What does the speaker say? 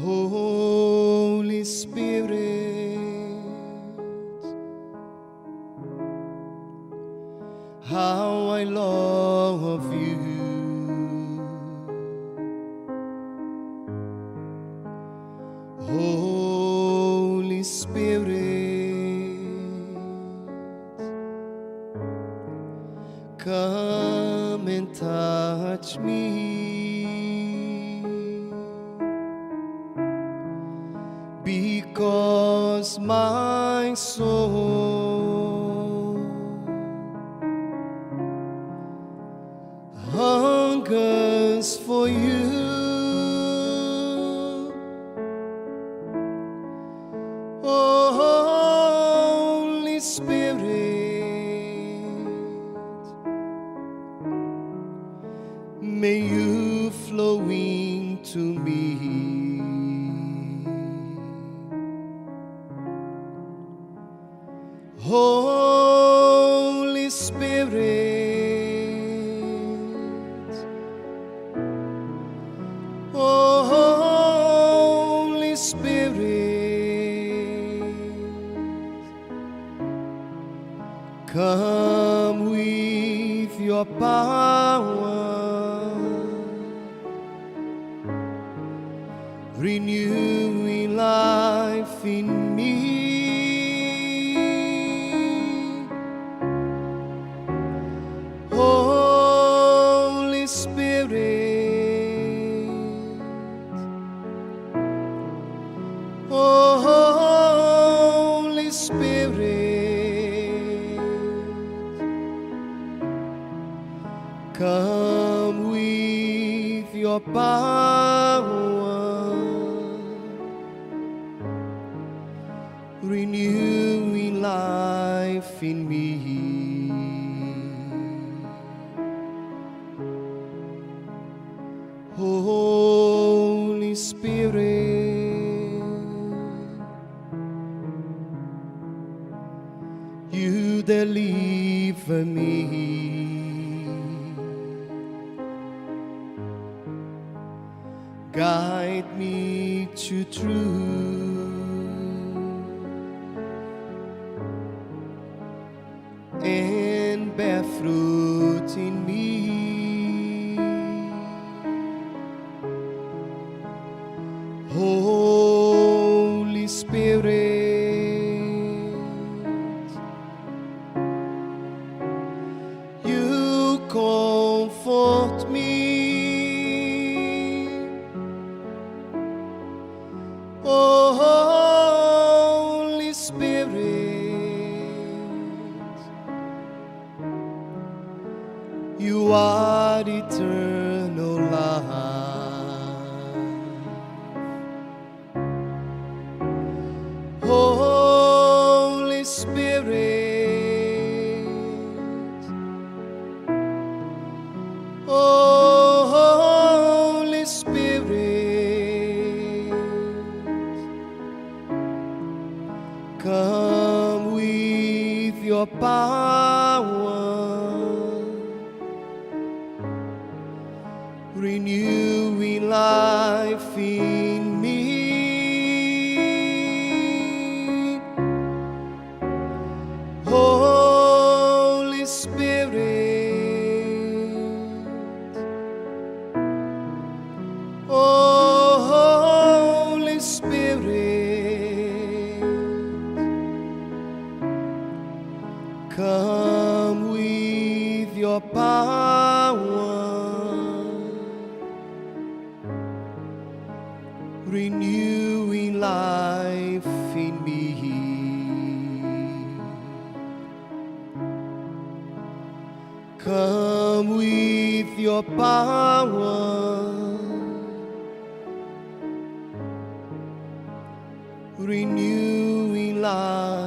Holy Spirit, how I love you. Holy Spirit, come and touch me, because my soul hungers for you. Holy Spirit, may you flow into me. Holy Spirit, Holy Spirit, come with your power, renewing life in me. Holy Spirit, Holy Spirit, come with your power, renewing life in me. Holy Spirit, you deliver me, guide me to truth, and bear fruit in me. Holy Spirit, you comfort me. Holy Spirit, you are eternal life. Holy Spirit, Holy Spirit, come with your power, renewing life in me. Holy Spirit, Holy Spirit, come with your power, renewing life in me. Come with your power, renewing life.